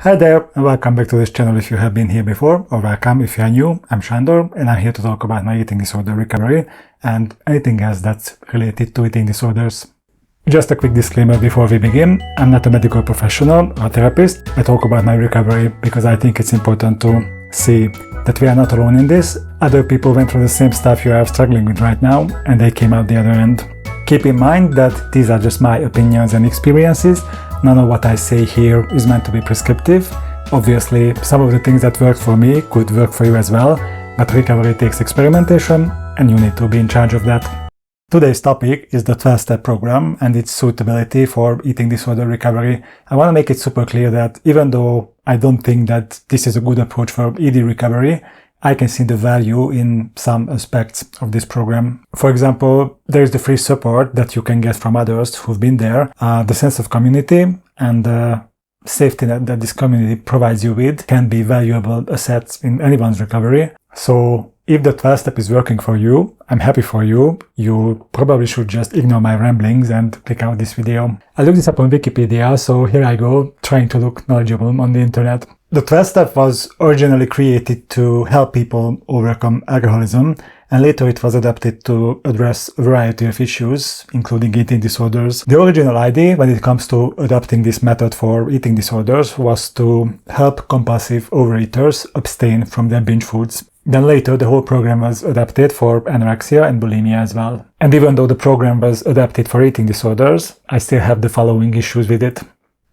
Hi there and welcome back to this channel if you have been here before, or welcome if you are new. I'm Sándor and I'm here to talk about my eating disorder recovery and anything else that's related to eating disorders. Just a quick disclaimer before we begin, I'm not a medical professional or a therapist. I talk about my recovery because I think it's important to see that we are not alone in this. Other people went through the same stuff you are struggling with right now and they came out the other end. Keep in mind that these are just my opinions and experiences. None of what I say here is meant to be prescriptive. Obviously, some of the things that worked for me could work for you as well, but recovery takes experimentation and you need to be in charge of that. Today's topic is the 12-step program and its suitability for eating disorder recovery. I want to make it super clear that even though I don't think that this is a good approach for ED recovery, I can see the value in some aspects of this program. For example, there is the free support that you can get from others who've been there, the sense of community and the safety net that this community provides you with can be valuable assets in anyone's recovery. So if the 12 step is working for you, I'm happy for you. You probably should just ignore my ramblings and click out this video. I looked this up on Wikipedia, so here I go, trying to look knowledgeable on the internet. The 12 step was originally created to help people overcome alcoholism, and later it was adapted to address a variety of issues, including eating disorders. The original idea when it comes to adapting this method for eating disorders was to help compulsive overeaters abstain from their binge foods. Then later the whole program was adapted for anorexia and bulimia as well. And even though the program was adapted for eating disorders, I still have the following issues with it.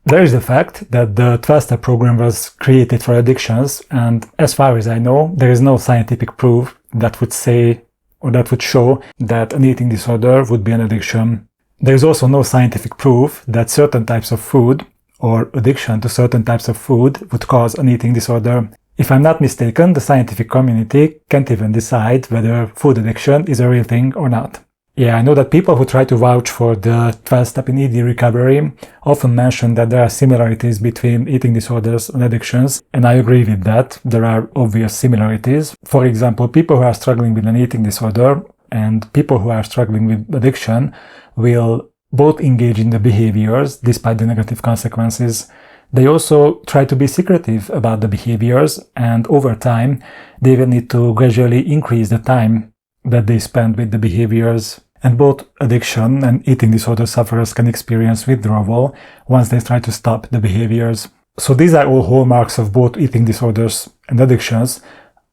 There is the fact that the 12-step program was created for addictions, and as far as I know, there is no scientific proof that would say or that would show that an eating disorder would be an addiction. There is also no scientific proof that certain types of food or addiction to certain types of food would cause an eating disorder. If I'm not mistaken, the scientific community can't even decide whether food addiction is a real thing or not. Yeah, I know that people who try to vouch for the 12-step in ED recovery often mention that there are similarities between eating disorders and addictions, and I agree with that. There are obvious similarities. For example, people who are struggling with an eating disorder and people who are struggling with addiction will both engage in the behaviors despite the negative consequences. They also try to be secretive about the behaviors, and over time, they will need to gradually increase the time that they spend with the behaviors. And both addiction and eating disorder sufferers can experience withdrawal once they try to stop the behaviors. So these are all hallmarks of both eating disorders and addictions,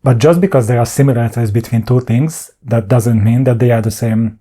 but just because there are similarities between two things, that doesn't mean that they are the same.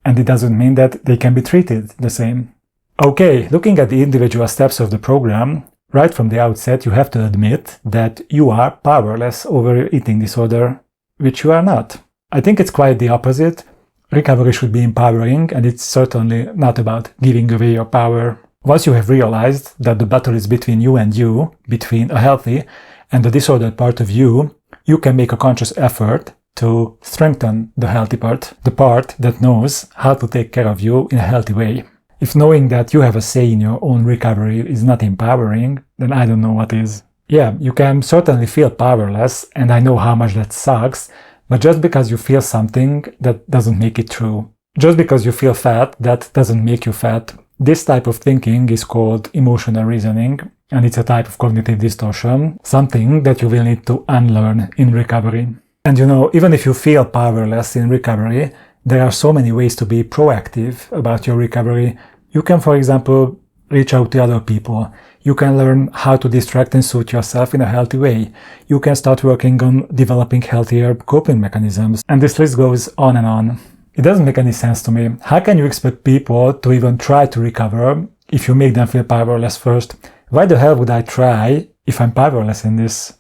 And it doesn't mean that they can be treated the same. Okay, looking at the individual steps of the program, right from the outset you have to admit that you are powerless over your eating disorder, which you are not. I think it's quite the opposite. Recovery should be empowering, and it's certainly not about giving away your power. Once you have realized that the battle is between you and you, between a healthy and the disordered part of you, you can make a conscious effort to strengthen the healthy part, the part that knows how to take care of you in a healthy way. If knowing that you have a say in your own recovery is not empowering, then I don't know what is. Yeah, you can certainly feel powerless, and I know how much that sucks, but just because you feel something, that doesn't make it true. Just because you feel fat, that doesn't make you fat. This type of thinking is called emotional reasoning, and it's a type of cognitive distortion, something that you will need to unlearn in recovery. And you know, even if you feel powerless in recovery, there are so many ways to be proactive about your recovery. You can, for example, reach out to other people. You can learn how to distract and soothe yourself in a healthy way. You can start working on developing healthier coping mechanisms. And this list goes on and on. It doesn't make any sense to me. How can you expect people to even try to recover if you make them feel powerless first? Why the hell would I try if I'm powerless in this?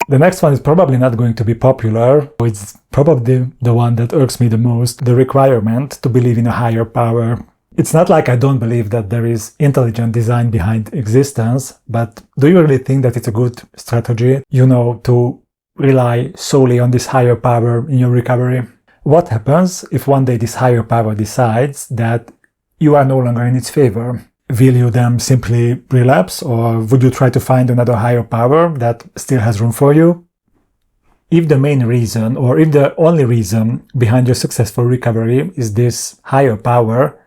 The next one is probably not going to be popular. It's probably the one that irks me the most, the requirement to believe in a higher power. It's not like I don't believe that there is intelligent design behind existence, but do you really think that it's a good strategy, to rely solely on this higher power in your recovery? What happens if one day this higher power decides that you are no longer in its favor? Will you then simply relapse, or would you try to find another higher power that still has room for you? If the main reason, or if the only reason behind your successful recovery is this higher power,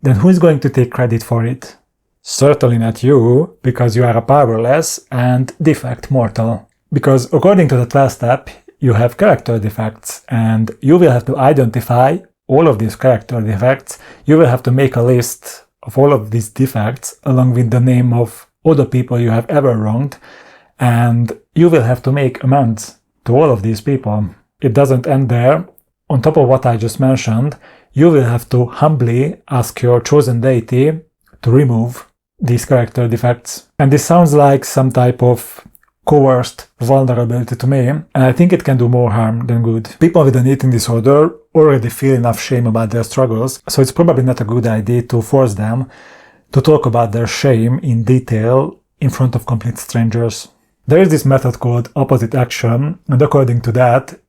then who is going to take credit for it? Certainly not you, because you are a powerless and defect mortal. Because according to the 12th step, you have character defects, and you will have to identify all of these character defects. You will have to make a list of all of these defects along with the name of all the people you have ever wronged, and you will have to make amends to all of these people. It doesn't end there. On top of what I just mentioned, you will have to humbly ask your chosen deity to remove these character defects. And this sounds like some type of coerced vulnerability to me, and I think it can do more harm than good. People with an eating disorder already feel enough shame about their struggles, so it's probably not a good idea to force them to talk about their shame in detail in front of complete strangers. There is this method called opposite action, and according to that,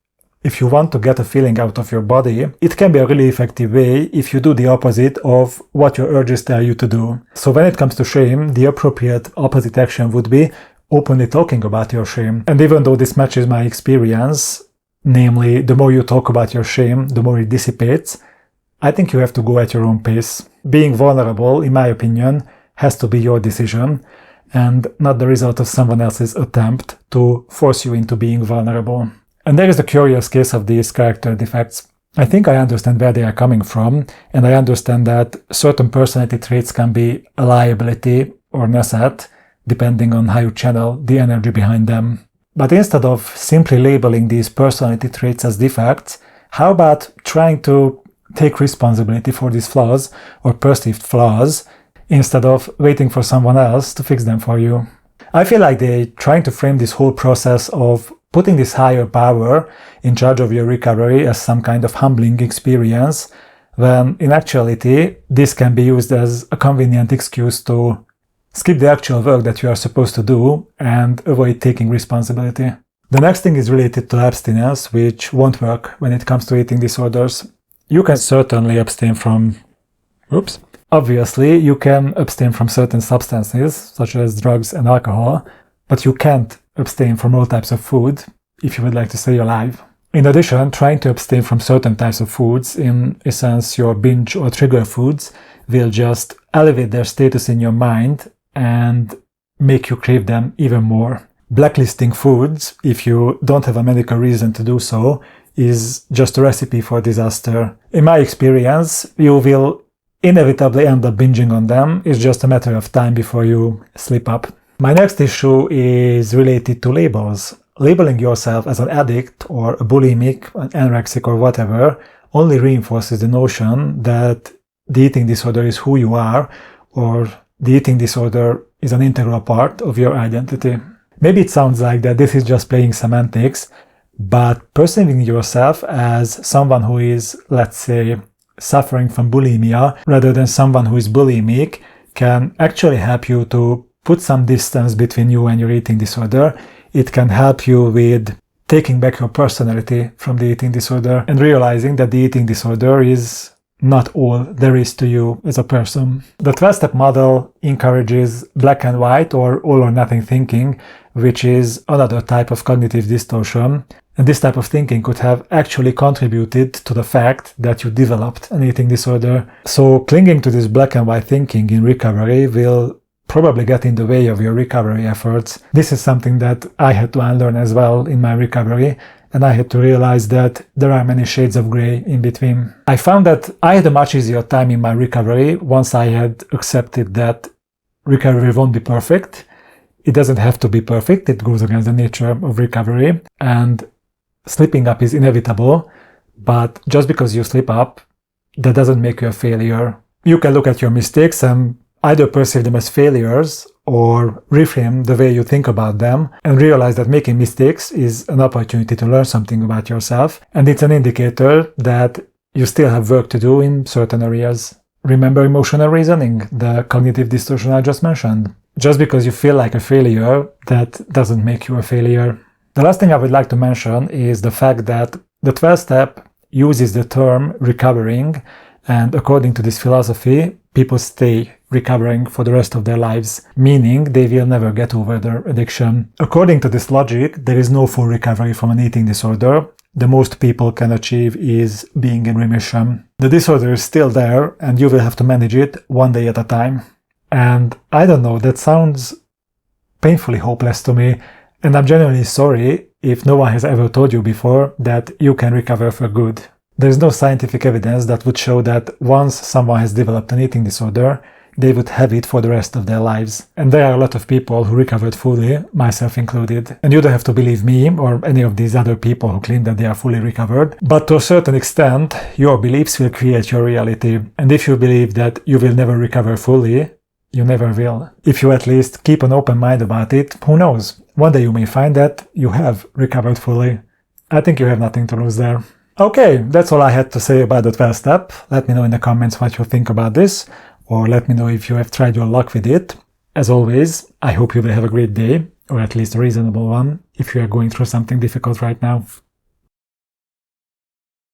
if you want to get a feeling out of your body, it can be a really effective way if you do the opposite of what your urges tell you to do. So when it comes to shame, the appropriate opposite action would be openly talking about your shame. And even though this matches my experience, namely, the more you talk about your shame, the more it dissipates, I think you have to go at your own pace. Being vulnerable, in my opinion, has to be your decision and not the result of someone else's attempt to force you into being vulnerable. And there is the curious case of these character defects. I think I understand where they are coming from, and I understand that certain personality traits can be a liability or an asset, depending on how you channel the energy behind them. But instead of simply labeling these personality traits as defects, how about trying to take responsibility for these flaws or perceived flaws instead of waiting for someone else to fix them for you? I feel like they're trying to frame this whole process of putting this higher power in charge of your recovery as some kind of humbling experience, when in actuality this can be used as a convenient excuse to skip the actual work that you are supposed to do and avoid taking responsibility. The next thing is related to abstinence, which won't work when it comes to eating disorders. You can certainly abstain from... Obviously, you can abstain from certain substances, such as drugs and alcohol, but you can't abstain from all types of food if you would like to stay alive. In addition, trying to abstain from certain types of foods, in essence your binge or trigger foods, will just elevate their status in your mind and make you crave them even more. Blacklisting foods, if you don't have a medical reason to do so, is just a recipe for disaster. In my experience, you will inevitably end up binging on them. It's just a matter of time before you slip up. My next issue is related to labels. Labeling yourself as an addict or a bulimic, an anorexic or whatever only reinforces the notion that the eating disorder is who you are, or the eating disorder is an integral part of your identity. Maybe it sounds like that this is just playing semantics, but perceiving yourself as someone who is, let's say, suffering from bulimia rather than someone who is bulimic can actually help you to put some distance between you and your eating disorder. It can help you with taking back your personality from the eating disorder and realizing that the eating disorder is not all there is to you as a person. The 12-step model encourages black and white or all or nothing thinking, which is another type of cognitive distortion. And this type of thinking could have actually contributed to the fact that you developed an eating disorder. So clinging to this black and white thinking in recovery will probably get in the way of your recovery efforts. This is something that I had to unlearn as well in my recovery, and I had to realize that there are many shades of grey in between. I found that I had a much easier time in my recovery once I had accepted that recovery won't be perfect. It doesn't have to be perfect, it goes against the nature of recovery, and slipping up is inevitable, but just because you slip up, that doesn't make you a failure. You can look at your mistakes and either perceive them as failures or reframe the way you think about them and realize that making mistakes is an opportunity to learn something about yourself, and it's an indicator that you still have work to do in certain areas. Remember emotional reasoning, the cognitive distortion I just mentioned? Just because you feel like a failure, that doesn't make you a failure. The last thing I would like to mention is the fact that the 12th step uses the term recovering, and according to this philosophy, people stay recovering for the rest of their lives, meaning they will never get over their addiction. According to this logic, there is no full recovery from an eating disorder. The most people can achieve is being in remission. The disorder is still there, and you will have to manage it one day at a time. And I don't know, that sounds painfully hopeless to me. And I'm genuinely sorry if no one has ever told you before that you can recover for good. There's no scientific evidence that would show that once someone has developed an eating disorder, they would have it for the rest of their lives. And there are a lot of people who recovered fully, myself included. And you don't have to believe me or any of these other people who claim that they are fully recovered. But to a certain extent, your beliefs will create your reality. And if you believe that you will never recover fully, you never will. If you at least keep an open mind about it, who knows? One day you may find that you have recovered fully. I think you have nothing to lose there. Okay, that's all I had to say about the 12th step. Let me know in the comments what you think about this, or let me know if you have tried your luck with it. As always, I hope you will have a great day, or at least a reasonable one, if you are going through something difficult right now.